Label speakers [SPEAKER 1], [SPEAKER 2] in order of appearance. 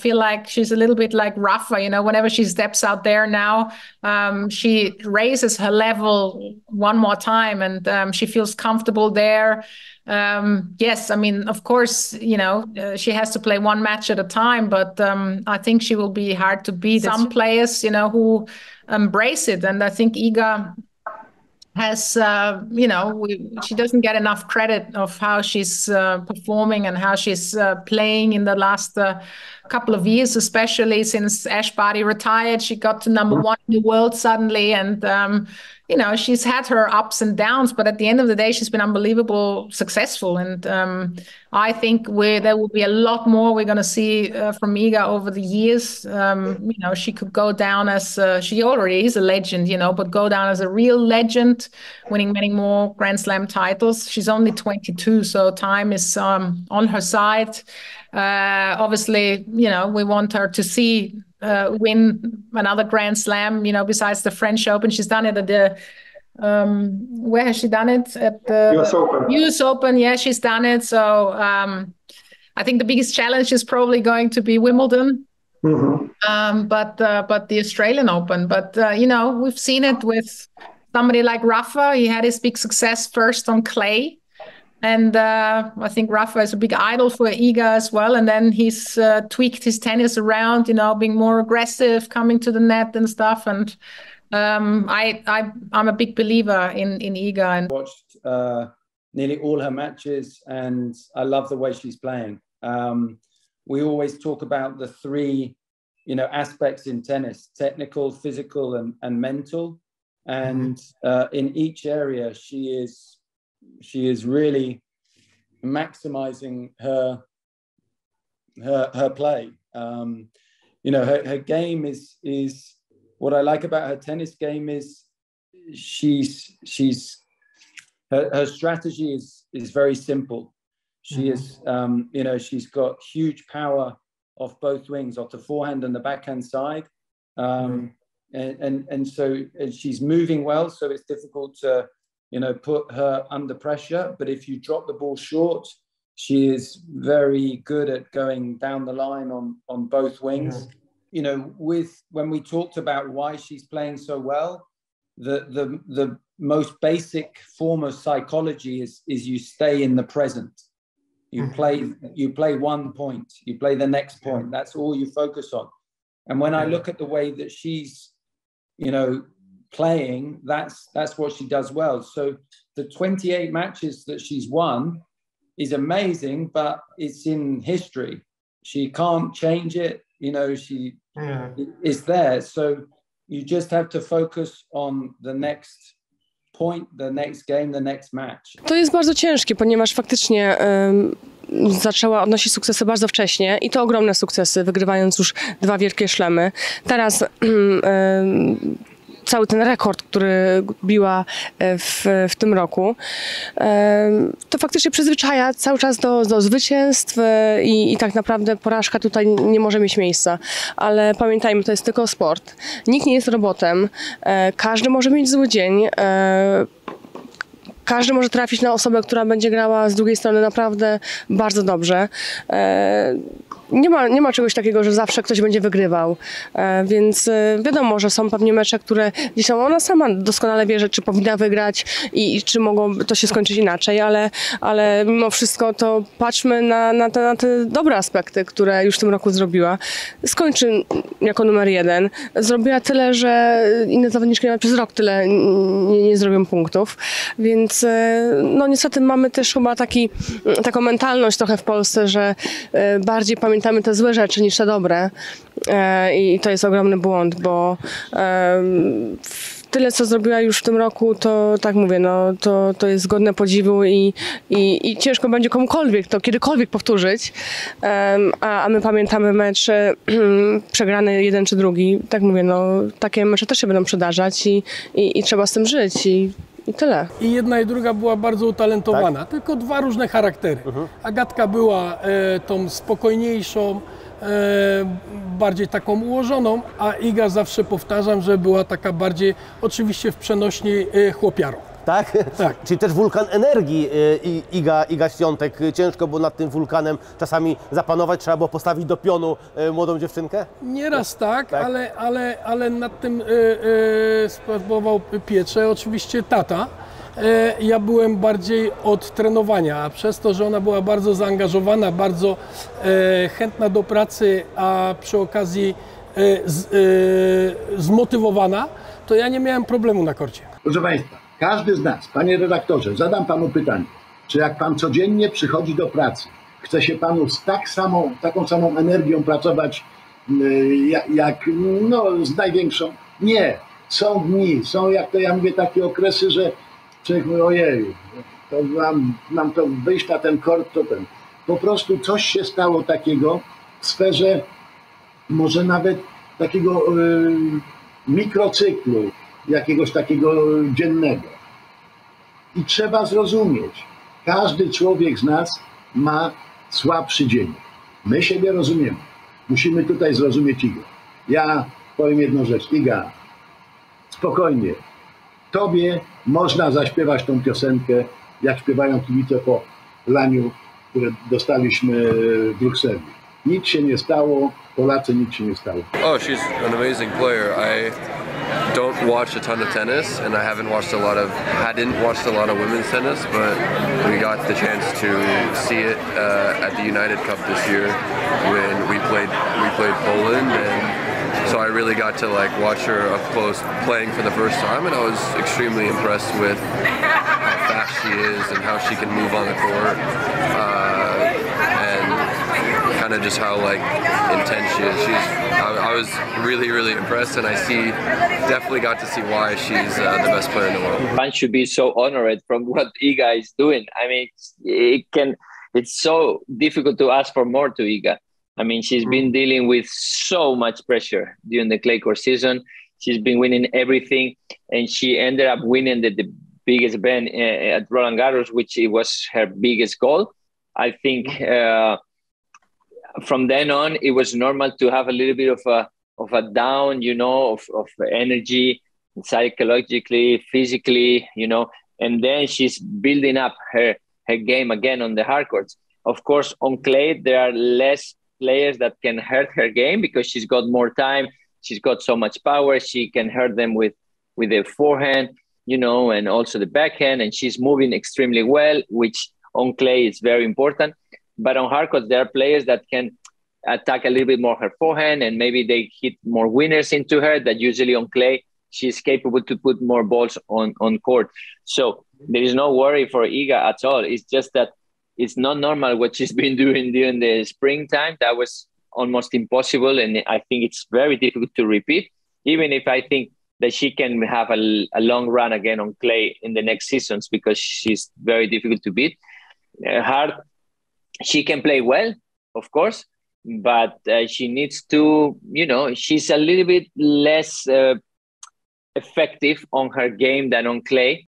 [SPEAKER 1] feel like she's a little bit like Rafa, you know, whenever she steps out there now, she raises her level one more time, and she feels comfortable there. Yes, I mean, of course, you know, she has to play one match at a time, but I think she will be hard to beat. Some players, you know, who embrace it, and I think Iga has, you know, she doesn't get enough credit of how she's performing and how she's playing in the last couple of years, especially since Ash Barty retired. She got to number one in the world suddenly, and you know, she's had her ups and downs, but at the end of the day, she's been unbelievable successful. And I think there will be a lot more we're going to see from Iga over the years. You know, she could go down as, she already is a legend, you know, but go down as a real legend, winning many more Grand Slam titles. She's only 22, so time is on her side. Obviously, you know, we want her to win another Grand Slam, you know, besides the French Open. She's done it at the, where has she done it? At the
[SPEAKER 2] US Open.
[SPEAKER 1] US Open, yeah, she's done it. So I think the biggest challenge is probably going to be Wimbledon, but the Australian Open. But, you know, we've seen it with somebody like Rafa. He had his big success first on clay. And I think Rafa is a big idol for Iga as well. And then he's tweaked his tennis around, you know, being more aggressive, coming to the net and stuff. And I'm a big believer in Iga. And
[SPEAKER 3] watched nearly all her matches, and I love the way she's playing. We always talk about the three, you know, aspects in tennis: technical, physical, and mental. And in each area, she is really maximizing her play. You know, her game is what I like about her tennis game is her strategy is very simple. She is, you know, she's got huge power off both wings, off the forehand and the backhand side. And so she's moving well, so it's difficult to, you know, put her under pressure. But if you drop the ball short, she is very good at going down the line on both wings. You know, when we talked about why she's playing so well, the most basic form of psychology is you stay in the present. You play one point, you play the next point. That's all you focus on. And when I look at the way that she's, you know, playing, that's what she does well. So the 28 matches that she's won is amazing, but it's in history. She can't change it. You know, she is there. So you just have to focus on the next point, the next game, the next match.
[SPEAKER 4] To jest bardzo ciężkie, ponieważ faktycznie zaczęła odnosić sukcesy bardzo wcześnie i to ogromne sukcesy, wygrywając już 2 wielkie szlemy. Teraz cały ten rekord, który biła w tym roku, to faktycznie przyzwyczaja cały czas do zwycięstw i tak naprawdę porażka tutaj nie może mieć miejsca. Ale pamiętajmy, to jest tylko sport. Nikt nie jest robotem. Każdy może mieć zły dzień. Każdy może trafić na osobę, która będzie grała z drugiej strony naprawdę bardzo dobrze. Nie ma czegoś takiego, że zawsze ktoś będzie wygrywał, więc wiadomo, że są pewnie mecze, które gdzieś tam ona sama doskonale wie, że czy powinna wygrać i czy mogłoby to się skończyć inaczej, ale mimo wszystko to patrzmy na te dobre aspekty, które już w tym roku zrobiła. Skończy jako numer 1. Zrobiła tyle, że inne zawodniczki nawet przez rok tyle nie zrobią punktów, więc no niestety mamy też chyba taką mentalność trochę w Polsce, że bardziej pamiętamy te złe rzeczy niż te dobre i to jest ogromny błąd, bo tyle, co zrobiła już w tym roku, to tak mówię, no to jest godne podziwu i ciężko będzie komukolwiek to kiedykolwiek powtórzyć, a my pamiętamy mecz przegrany jeden czy drugi. Tak mówię, no takie mecze też się będą przydarzać i trzeba z tym żyć i tyle.
[SPEAKER 5] I jedna i druga była bardzo utalentowana, tak? Tylko 2 różne charaktery. Agatka była tą spokojniejszą, bardziej taką ułożoną, a Iga zawsze powtarzam, że była taka bardziej, oczywiście w przenośni, chłopiarą.
[SPEAKER 2] Tak?
[SPEAKER 5] Tak.
[SPEAKER 2] Czyli też wulkan energii Iga Świątek. Ciężko było nad tym wulkanem czasami zapanować, trzeba było postawić do pionu młodą dziewczynkę?
[SPEAKER 5] Nieraz tak, ale nad tym sprawował pieczę oczywiście tata. Ja byłem bardziej od trenowania, a przez to, że ona była bardzo zaangażowana, bardzo chętna do pracy, a przy okazji zmotywowana, to ja nie miałem problemu na korcie.
[SPEAKER 6] Proszę Państwa, każdy z nas, Panie redaktorze, zadam Panu pytanie, czy jak Pan codziennie przychodzi do pracy, chce się Panu z taką samą energią pracować jak z największą? Nie. Są dni, są, jak to ja mówię, takie okresy, że człowiek mówi, ojeju, to mam to wyjść na ten kort, to ten. Po prostu coś się stało takiego w sferze może nawet takiego mikrocyklu, jakiegoś takiego dziennego. I trzeba zrozumieć, każdy człowiek z nas ma słabszy dzień. My siebie rozumiemy. Musimy tutaj zrozumieć Igę. Ja powiem jedną rzecz. Iga, spokojnie. Tobie można zaśpiewać tą piosenkę, jak śpiewają kibice po laniu, które dostaliśmy w Brukseli. Nic się nie stało, Polacy, nic się nie stało.
[SPEAKER 7] Oh, she's an amazing player. I don't watch a ton of tennis, and I hadn't watched a lot of women's tennis, but we got the chance to see it at the United Cup this year when we played Poland, and so I really got to watch her up close playing for the first time, and I was extremely impressed with how fast she is and how she can move on the court, and kind of just how intense she is. I was really impressed, and I definitely got to see why she's the best player in the world.
[SPEAKER 8] One should be so honored from what Iga is doing. I mean, it's so difficult to ask for more to Iga. I mean, she's been dealing with so much pressure during the clay court season. She's been winning everything, and she ended up winning the biggest event at Roland Garros, which it was her biggest goal. I think from then on, it was normal to have a little bit of a down, of energy, psychologically, physically, and then she's building up her game again on the hard courts. Of course, on clay, there are less players that can hurt her game because she's got more time. She's got so much power. She can hurt them with the forehand, and also the backhand. And she's moving extremely well, which on clay is very important. But on hard courts, there are players that can attack a little bit more her forehand, and maybe they hit more winners into her that usually on clay, she's capable to put more balls on court. So there is no worry for Iga at all. It's just that it's not normal what she's been doing during the springtime. That was almost impossible, and I think it's very difficult to repeat, even if I think that she can have a long run again on clay in the next seasons because she's very difficult to beat. Hard, she can play well, of course, but she needs to, she's a little bit less effective on her game than on clay.